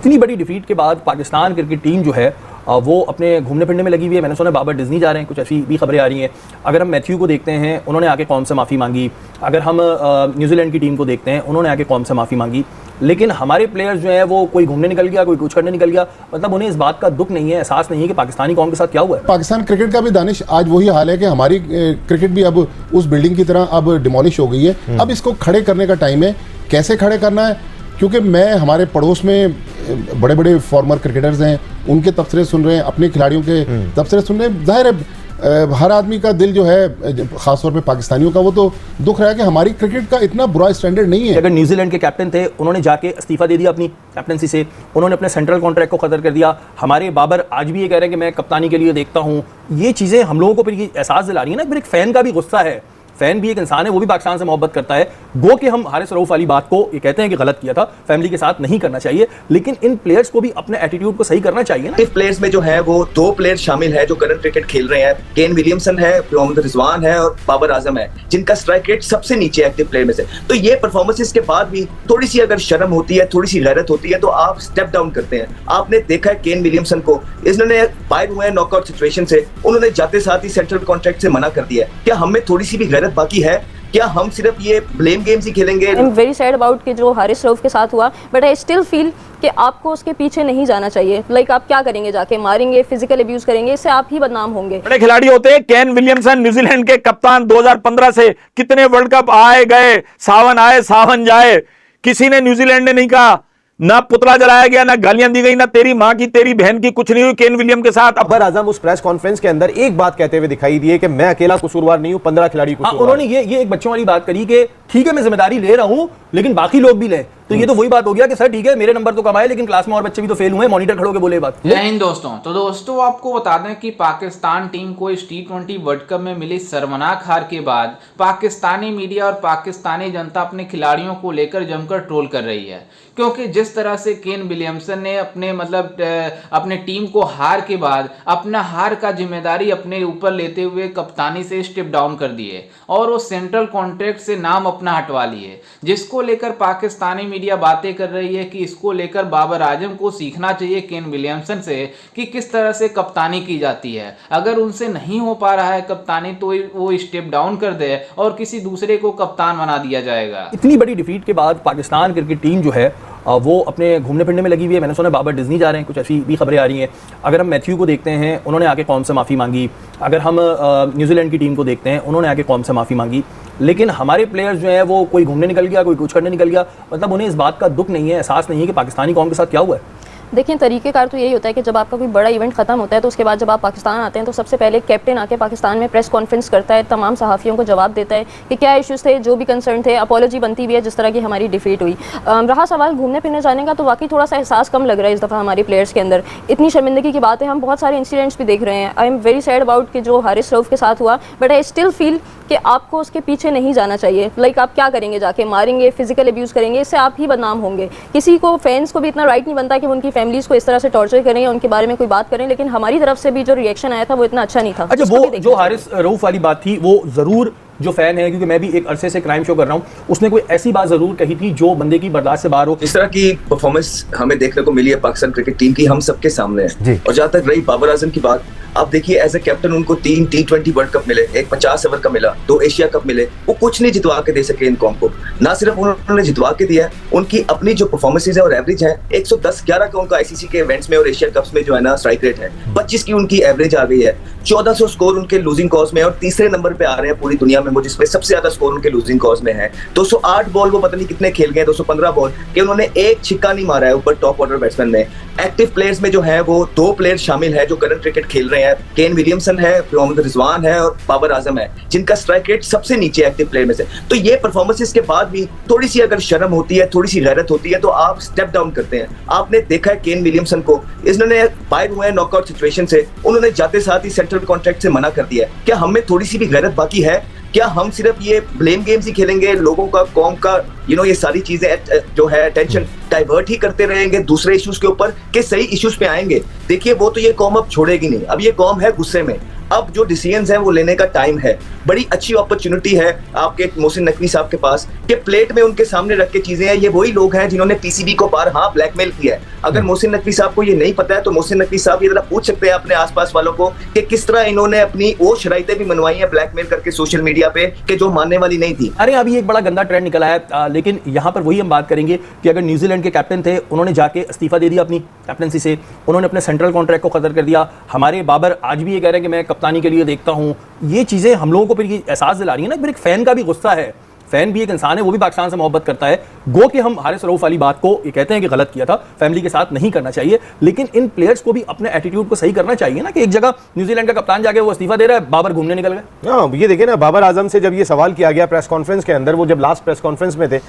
इतनी बड़ी डिफीट के बाद पाकिस्तान क्रिकेट टीम जो है वो अपने घूमने फिरने में लगी हुई है। मैंने सुना बाबर डिज्नी जा रहे हैं, कुछ ऐसी भी खबरें आ रही हैं। अगर हम मैथ्यू को देखते हैं, उन्होंने आके कौम से माफ़ी मांगी। अगर हम न्यूजीलैंड की टीम को देखते हैं, उन्होंने आके कौम से माफ़ी मांगी। लेकिन हमारे प्लेयर्स जो हैं वो कोई घूमने निकल गया, कोई कुछ करने निकल गया, मतलब उन्हें इस बात का दुख नहीं है, एहसास नहीं है कि पाकिस्तानी कौम के साथ क्या हुआ है। पाकिस्तान क्रिकेट का भी दानिश आज वही हाल है कि हमारी क्रिकेट भी अब उस बिल्डिंग की तरह अब डिमोलिश हो गई है। अब इसको खड़े करने का टाइम है। कैसे खड़े करना है? क्योंकि मैं हमारे पड़ोस में बड़े बड़े फॉर्मर क्रिकेटर्स हैं, उनके तबसरे सुन रहे हैं, अपने खिलाड़ियों के तबसरे सुन रहे हैं। जाहिर है हर आदमी का दिल जो है, खासतौर पे पाकिस्तानियों का, वो तो दुख रहा है कि हमारी क्रिकेट का इतना बुरा स्टैंडर्ड नहीं है। अगर न्यूजीलैंड के कैप्टन थे, उन्होंने जाके इस्तीफा दे दिया अपनी कैप्टनसी से, उन्होंने अपने सेंट्रल कॉन्ट्रैक्ट को खत्म कर दिया। हमारे बाबर आज भी ये कह रहे हैं कि मैं कप्तानी के लिए देखता हूँ। ये चीज़ें हम लोगों को फिर ये एहसास दिला रही है ना, फिर एक फ़ैन का भी गुस्सा है। फैन भी एक इंसान है, वो भी पाकिस्तान से मोहब्बत करता है। गो कि हम हारिस रऊफ वाली बात को ये कहते हैं कि गलत किया था, फैमिली के साथ नहीं करना चाहिए, लेकिन इन प्लेयर्स को भी अपने एटीट्यूड को सही करना चाहिए ना। प्लेयर्स में जो है वो 2 प्लेयर शामिल है जो करंट क्रिकेट खेल रहे हैं। केन विलियमसन है, मोहम्मद रिजवान है और बाबर आजम है, जिनका स्ट्राइक रेट सबसे नीचे एक्टिव प्लेयर में से। तो ये परफॉर्मेंसेस के बाद भी थोड़ी सी अगर शर्म होती है, थोड़ी सी गैरत होती है, तो आप स्टेप डाउन करते हैं। आपने देखा है केन विलियमसन को, इन्होंने बाहर हुए नॉकआउट सिचुएशन से, उन्होंने जाते साथ ही सेंट्रल कॉन्ट्रैक्ट से मना कर दिया। क्या हमें थोड़ी सी भी गैरत बाकी है? क्या हम सिर्फ ये ब्लेम गेम्स ही खेलेंगे? I am very sad about कि जो हारिस रऊफ के साथ हुआ, बट आई स्टिल फील कि आपको उसके पीछे नहीं जाना चाहिए। लाइक आप क्या करेंगे, जाके मारेंगे, फिजिकल अब्यूज करेंगे, इससे आप ही बदनाम होंगे। बड़े खिलाड़ी होते हैं। केन विलियमसन न्यूजीलैंड के कप्तान 2015 से कितने वर्ल्ड कप आए गए, सावन आए सावन जाए, किसी ने न्यूजीलैंड ने नहीं कहा, ना पुतला जलाया गया, ना गालियां दी गई, ना तेरी मां की तेरी बहन की, कुछ नहीं हुई केन विलियम के साथ। बाबर आजम उस प्रेस कॉन्फ्रेंस के अंदर एक बात कहते हुए दिखाई दिए कि मैं अकेला कसूरवार नहीं हूं, 15 खिलाड़ी कसूरवार। उन्होंने ये एक बच्चों वाली बात करी कि ठीक है मैं जिम्मेदारी ले रहा हूं, लेकिन बाकी लोग भी लें। तो ये तो वही बात हो गया कि सर ठीक है मेरे नंबर तो कमाए, लेकिन क्लास में और बच्चे भी तो फेल हुए, मॉनिटर खड़े होकर बोले बात। जय हिंद दोस्तों। तो दोस्तों आपको बता दें कि पाकिस्तान टीम को इस T20 वर्ल्ड कप में मिली शर्मनाक हार के बाद पाकिस्तानी मीडिया और पाकिस्तानी जनता अपने खिलाड़ियों को लेकर जमकर ट्रोल कर रही है, क्योंकि जिस तरह से केन विलियमसन ने अपने टीम को हार के बाद अपना हार का जिम्मेदारी अपने ऊपर लेते हुए कप्तानी से स्टेप डाउन कर दिए और वो सेंट्रल कॉन्ट्रैक्ट से नाम अपना हटवा लिए, जिसको लेकर पाकिस्तानी मीडिया बातें कर रही है कि इसको लेकर बाबर आजम को सीखना चाहिए केन विलियमसन से कि किस तरह से कप्तानी की जाती है। अगर उनसे नहीं हो पा रहा है कप्तानी तो वो स्टेप डाउन कर दे और किसी दूसरे को कप्तान बना दिया जाएगा। इतनी बड़ी डिफीट के बाद पाकिस्तान क्रिकेट टीम जो है वो अपने घूमने फिरने में लगी हुई है। मैंने सुना बाबर डिज्नी जा रहे हैं, कुछ ऐसी भी खबरें आ रही हैं। अगर हम मैथ्यू को देखते हैं, उन्होंने आके कौम से माफ़ी मांगी। अगर हम न्यूजीलैंड की टीम को देखते हैं, उन्होंने आके कौम से माफ़ी मांगी। लेकिन हमारे प्लेयर्स जो हैं वो कोई घूमने निकल गया, कोई कुछ करने निकल गया, मतलब उन्हें इस बात का दुख नहीं है, एहसास नहीं है कि पाकिस्तानी कौम के साथ क्या हुआ है। देखिए तरीक़ेकार तो यही होता है कि जब आपका कोई बड़ा इवेंट खत्म होता है तो उसके बाद जब आप पाकिस्तान आते हैं तो सबसे पहले कैप्टन आके पाकिस्तान में प्रेस कॉन्फ्रेंस करता है, तमाम सहाफ़ियों को जवाब देता है कि क्या इश्यूज़ थे, जो भी कंसर्न थे, अपॉलॉजी बनती भी है जिस तरह की हमारी डिफीट हुई। रहा सवाल घूमने फिरने जाने का, तो वाकई थोड़ा सा एहसास कम लग रहा है इस दफ़ा हमारे प्लेयर्स के अंदर। इतनी शर्मिंदगी की बात है, हम बहुत सारे इंसिडेंट्स भी देख रहे हैं। I am very sad about कि जो हारिस रऊफ के साथ हुआ, बट आई स्टिल फील कि आपको उसके पीछे नहीं जाना चाहिए। लाइक आप क्या करेंगे, जाके मारेंगे, फिजिकल अब्यूज करेंगे, इससे आप ही बदनाम होंगे। किसी को, फैंस को भी इतना राइट नहीं बनता कि उनकी फैमिलीज़ को इस तरह से टॉर्चर करें या उनके बारे में कोई बात करें, लेकिन हमारी तरफ से भी जो रिएक्शन आया था वो इतना अच्छा नहीं था। अच्छा, वो जो हारिस रऊफ वाली बात थी, वो ज़रूर जो फैन है, क्योंकि मैं भी एक अरसे से क्राइम शो कर रहा हूँ, उसने कोई ऐसी बात जरूर कही थी जो बंदे की बर्दाश्त से बाहर हो। इस तरह की परफॉर्मेंस हमें देखने को मिली है पाकिस्तान क्रिकेट टीम की, हम सबके सामने है। और जहां तक रही बाबर आजम की बात, आप देखिए एज ए कैप्टन उनको 3 T20 वर्ल्ड कप मिले, एक 50 ओवर का मिला, 2 एशिया कप मिले, वो कुछ नहीं जितवा के दे सके इन कौम को। ना सिर्फ उन्होंने जितवा के दिया, उनकी अपनी जो परफॉर्मेंसेज है और एवरेज है, 110-11 का उनका आईसीसी के इवेंट्स में और एशियन कप्स में जो है ना स्ट्राइक रेट है, 25 की उनकी एवरेज आ गई है, 1400 स्कोर उनके लूजिंग कॉज में और तीसरे नंबर पे आ रहे हैं पूरी दुनिया में, वो जिसमें सबसे ज्यादा स्कोर उनके लूजिंग कॉज में है। 208 बॉल वो पता नहीं कितने खेल गए, 215 बॉल कि उन्होंने एक छिक्का नहीं मारा है ऊपर टॉप ऑर्डर बैट्समैन में। एक्टिव प्लेयर्स में जो है वो 2 प्लेयर शामिल है जो करंट क्रिकेट खेल रहे हैं। केन विलियमसन है, मोहम्मद रिजवान है और बाबर आजम है, जिनका स्ट्राइक रेट सबसे नीचे एक्टिव प्लेयर में से। तो ये परफॉर्मेंसेस के बाद भी थोड़ी सी अगर शर्म होती है, थोड़ी सी गैरत होती है, तो आप स्टेप डाउन करते हैं। आपने देखा है केन विलियमसन को, इन्होंने बाहर हुए नॉकआउट सिचुएशन से, उन्होंने जाते साथ ही सेंट्रल कॉन्ट्रैक्ट से मना कर दिया। क्या हमें थोड़ी सी भी गैरत बाकी है? क्या हम सिर्फ ये ब्लेम गेम्स ही खेलेंगे, लोगों का, कौम का ये सारी चीजें जो है अटेंशन डाइवर्ट ही करते रहेंगे दूसरे इश्यूज के ऊपर कि सही इश्यूज पे आएंगे। देखिए वो तो ये कौम अब छोड़ेगी नहीं, अब ये कौम है गुस्से में। अब जो डिसीजंस हैं वो लेने का टाइम है। बड़ी अच्छी अपॉर्चुनिटी है आपके मोहसिन नकवी साहब के पास कि प्लेट में उनके सामने रख के चीजें हैं। ये वही लोग हैं जिन्होंने पीसीबी को बारहा ब्लैकमेल किया है। अगर मोहसिन नकवी साहब को ये नहीं पता है तो मोहसिन नकवी साहब ये जरा पूछ सकते हैं अपने आसपास वालों को कि किस तरह इन्होंने अपनी वो शराइतें भी मनवाई हैं ब्लैकमेल करके सोशल मीडिया पे कि जो मानने वाली नहीं थी। अरे अभी एक बड़ा गंदा ट्रेंड निकला है, लेकिन यहाँ पर वही हम बात करेंगे कि अगर न्यूजीलैंड के कैप्टन थे, उन्होंने जाके इस्तीफा दे दिया अपनी कैप्टनसी से, उन्होंने अपने सेंट्रल कॉन्ट्रैक्ट को खत्म कर दिया। हमारे बाबर आज भी ये कह रहे हैं कि मैं कप्तानी के लिए देखता हूँ। ये चीजें हम लोगों को फिर ये एहसास दिला रही है ना, फिर एक फैन का भी गुस्सा है। फैन भी एक इंसान है, वो भी पाकिस्तान से मोहब्बत करता है। गो कि हम हारिस रऊफ वाली बात को ये कहते हैं कि गलत किया था, फैमिली के साथ नहीं करना चाहिए, लेकिन इन प्लेयर्स को भी अपने एटीट्यूड को सही करना चाहिए ना कि एक जगह न्यूजीलैंड का कप्तान जाके वो इस्तीफा दे रहा है, बाबर घूमने निकल गए। हाँ, ये देखिए ना, बाबर आजम से जब ये सवाल किया गया प्रेस कॉन्फ्रेंस के अंदर, वो जब लास्ट प्रेस कॉन्फ्रेंस में थे,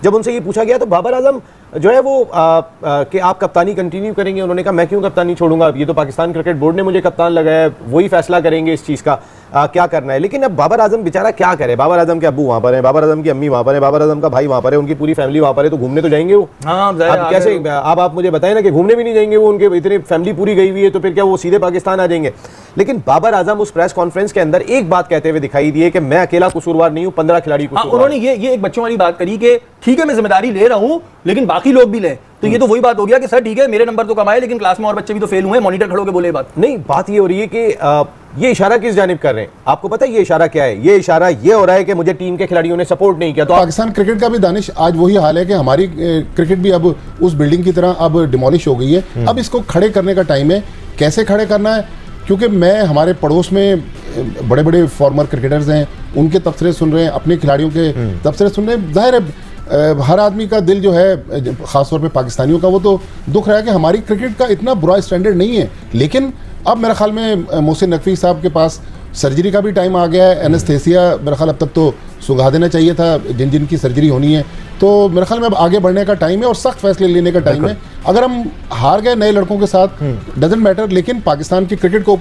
जब उनसे ये पूछा गया तो बाबर आजम जो है वो कि आप कप्तानी कंटिन्यू करेंगे, उन्होंने कहा मैं क्यों कप्तानी छोड़ूंगा, ये तो पाकिस्तान क्रिकेट बोर्ड ने मुझे कप्तान लगाया, वही फैसला करेंगे इस चीज़ का क्या करना है। लेकिन अब बाबर आजम बेचारा क्या करे, बाबर आजम के अब्बू वहाँ पर हैं, बाबर आजम की अम्मी वहाँ पर है, बाबर आजम का भाई वहाँ पर है, उनकी पूरी फैमिली वहाँ पर है, तो घूमने तो जाएंगे वो। हाँ, अब कैसे, अब आप मुझे बताएं ना कि घूमने भी नहीं जाएंगे वो, उनके इतनी फैमिली पूरी गई हुई है, तो फिर क्या वो सीधे पाकिस्तान आ जाएंगे। लेकिन बाबर आजम उस प्रेस कॉन्फ्रेंस के अंदर एक बात कहते हुए दिखाई दिए कि मैं अकेला कसूरवार नहीं हूँ, 15 खिलाड़ी कसूरवार। उन्होंने ये एक बच्चों वाली बात करी कि ठीक है मैं जिम्मेदारी ले रहा हूँ लेकिन बाकी लोग भी लें। तो ये तो वही बात हो गया कि सर ठीक है मेरे नंबर तो कमाए लेकिन क्लास में और बच्चे भी तो फेल हुए, मॉनिटर खड़े होकर बोले बात नहीं। बात ये हो रही है कि ये इशारा किस जानिब कर रहे हैं, आपको पता है ये इशारा क्या है? ये इशारा ये हो रहा है कि मुझे टीम के खिलाड़ियों ने सपोर्ट नहीं किया। तो पाकिस्तान क्रिकेट का भी दानिश आज वही हाल है कि हमारी क्रिकेट भी अब उस बिल्डिंग की तरह अब डिमोलिश हो गई है। अब इसको खड़े करने का टाइम है। कैसे खड़े करना है, क्योंकि मैं हमारे पड़ोस में बड़े बड़े फॉर्मर क्रिकेटर्स हैं, उनके तबसरे सुन रहे हैं, अपने खिलाड़ियों के तबसरे सुन रहे हैं। जाहिर है हर आदमी का दिल जो है खासतौर पे पाकिस्तानियों का वो तो दुख रहा है कि हमारी क्रिकेट का इतना बुरा स्टैंडर्ड नहीं है। लेकिन अब मेरे ख्याल में मोहसिन नकवी साहब के पास सर्जरी का भी टाइम आ गया है। एनेस्थेसिया मेरे ख्याल अब तक तो सुलगा देना चाहिए था जिनकी सर्जरी होनी है। तो मेरे ख्याल में अब आगे बढ़ने का टाइम है और सख्त फैसले लेने का टाइम है। अगर हम हार गए नए लड़कों के साथ डजेंट मैटर, लेकिन पाकिस्तान की क्रिकेट को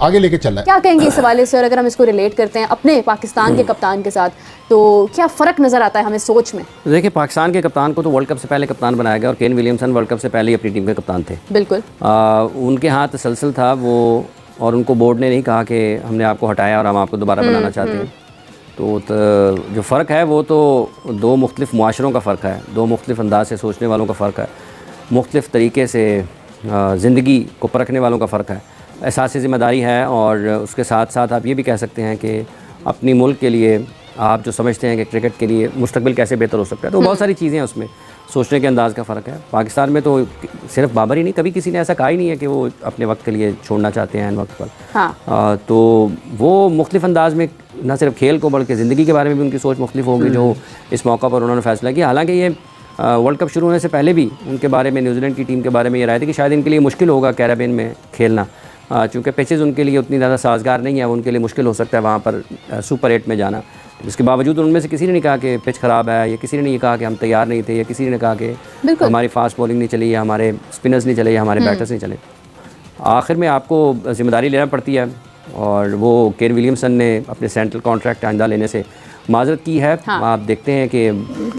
आगे लेके चलना है। क्या कहेंगे इस हवाले से, और अगर हम इसको रिलेट करते हैं अपने पाकिस्तान के कप्तान के साथ, तो क्या फ़र्क नज़र आता है हमें सोच में? देखिए, पाकिस्तान के कप्तान को तो वर्ल्ड कप से पहले कप्तान बनाया गया और केन विलियमसन वर्ल्ड कप से पहले ही अपनी टीम के कप्तान थे। बिल्कुल। उनके यहाँ तसलसल था वो, और उनको बोर्ड ने नहीं कहा कि हमने आपको हटाया और हम आपको दोबारा बनाना चाहते हैं। तो जो फ़र्क है वो तो दो मुख्तलिफ मुआशरों का फ़र्क है, दो मुख्तलिफ अंदाज से सोचने वालों का फ़र्क है, मुख्तलिफ तरीके से ज़िंदगी को परखने वालों का फ़र्क है। एहसास ज़िम्मेदारी है और उसके साथ साथ आप ये भी कह सकते हैं कि अपनी मुल्क के लिए आप जो समझते हैं कि क्रिकेट के लिए मुस्तकबिल कैसे बेहतर हो सकता है, तो बहुत सारी चीज़ें हैं उसमें, सोचने के अंदाज़ का फ़र्क है। पाकिस्तान में तो सिर्फ बाबर ही नहीं, कभी किसी ने ऐसा कहा ही नहीं है कि वो अपने वक्त के लिए छोड़ना चाहते हैं वक्त पर। हाँ। तो वो मुख्तलिफ अंदाज में न सिर्फ खेल को बल्कि ज़िंदगी के बारे में भी उनकी सोच मुख्तलिफ होगी जो इस मौका पर उन्होंने फ़ैसला किया। हालाँकि ये वर्ल्ड कप शुरू होने से पहले भी उनके बारे में, न्यूजीलैंड की टीम के बारे में ये राय थी कि शायद इनके लिए मुश्किल होगा कैरेबियन में खेलना, चूँकि पिचेज़ उनके लिए उतनी ज़्यादा साजगार नहीं है, उनके लिए मुश्किल हो सकता है वहाँ पर सुपर 8 में जाना। इसके बावजूद उनमें से किसी ने नहीं कहा कि पिच ख़राब है, या किसी ने नहीं कहा कि हम तैयार नहीं थे, या किसी ने कहा कि हमारी फास्ट बॉलिंग नहीं चली, या हमारे स्पिनर्स नहीं चले, या हमारे बैटर्स नहीं चले। आखिर में आपको जिम्मेदारी लेना पड़ती है और वो केन विलियमसन ने अपने सेंट्रल कॉन्ट्रैक्ट आइंदा लेने से माजरत की है। हाँ। आप देखते हैं कि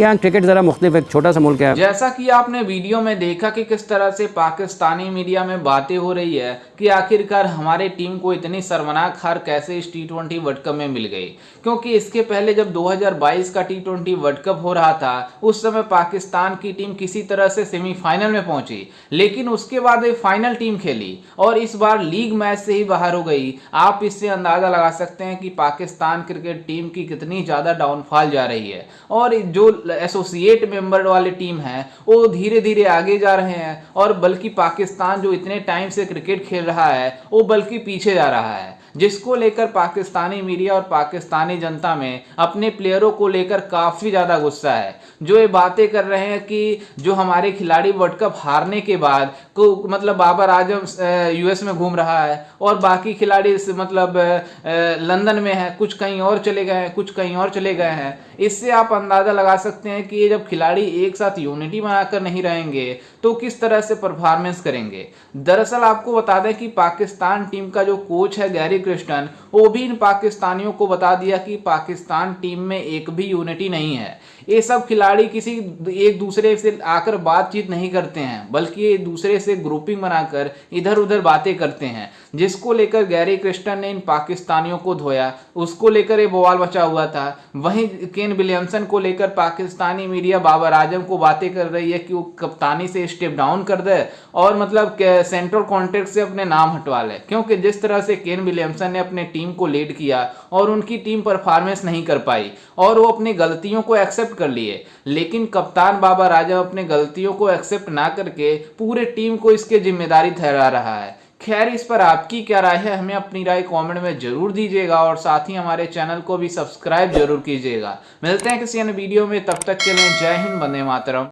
यहाँ क्रिकेट ज़रा मुख्तलिफ एक छोटा सा मुल्क है। जैसा कि आपने वीडियो में देखा कि किस तरह से पाकिस्तानी मीडिया में बातें हो रही है कि आखिरकार हमारे टीम को इतनी शर्मनाक हार कैसे इस T20 वर्ल्ड कप में मिल गई, क्योंकि इसके पहले जब 2022 का T20 वर्ल्ड कप हो रहा था उस समय पाकिस्तान की टीम किसी तरह से सेमीफाइनल में पहुंची, लेकिन उसके बाद एक फाइनल टीम खेली और इस बार लीग मैच से ही बाहर हो गई। आप इससे अंदाज़ा लगा सकते हैं कि पाकिस्तान क्रिकेट टीम की कितनी ज़्यादा डाउनफॉल जा रही है, और जो एसोसिएट मेंबर वाले टीम हैं वो धीरे धीरे आगे जा रहे हैं, और बल्कि पाकिस्तान जो इतने टाइम से क्रिकेट खेल रहा है वो बल्कि पीछे जा रहा है, जिसको लेकर पाकिस्तानी मीडिया और पाकिस्तानी जनता में अपने प्लेयरों को लेकर काफ़ी ज़्यादा गुस्सा है। जो ये बातें कर रहे हैं कि जो हमारे खिलाड़ी वर्ल्ड कप हारने के बाद को मतलब बाबर आजम यूएस में घूम रहा है और बाकी खिलाड़ी मतलब लंदन में है, कुछ कहीं और चले गए हैं, कुछ कहीं और चले गए हैं, इससे आप अंदाजा लगा सकते हैं कि ये जब खिलाड़ी एक साथ यूनिटी बनाकर नहीं रहेंगे तो किस तरह से परफॉर्मेंस करेंगे। दरअसल आपको बता दें कि पाकिस्तान टीम का जो कोच है गैरी क्रिस्टन, वो भी इन पाकिस्तानियों को बता दिया कि पाकिस्तान टीम में एक भी यूनिटी नहीं है। ये सब खिलाड़ी किसी एक दूसरे से आकर बातचीत नहीं करते हैं, बल्कि एक दूसरे से ग्रुपिंग बनाकर इधर उधर बातें करते हैं, जिसको लेकर गैरी क्रिस्टन ने इन पाकिस्तानियों को धोया। उसको लेकर ये बवाल मचा हुआ था। वहीं केन विलियमसन को लेकर पाकिस्तानी मीडिया बाबर आजम को बातें कर रही है कि वो कप्तानी से स्टेप डाउन कर दे और मतलब सेंट्रल कॉन्ट्रैक्ट से अपने नाम हटवा ले, क्योंकि जिस तरह से केन विलियमसन ने अपने टीम को लीड किया और उनकी टीम परफॉर्मेंस नहीं कर पाई और वो अपनी गलतियों को एक्सेप्ट कर लिए, लेकिन कप्तान बाबर आजम अपने गलतियों को एक्सेप्ट ना करके पूरे टीम को इसके जिम्मेदारी ठहरा रहा है। खैर, इस पर आपकी क्या राय है, हमें अपनी राय कमेंट में जरूर दीजिएगा और साथ ही हमारे चैनल को भी सब्सक्राइब जरूर कीजिएगा। मिलते हैं किसी अन्य वीडियो में, तब तक के लिए जय हिंद, वंदे मातरम।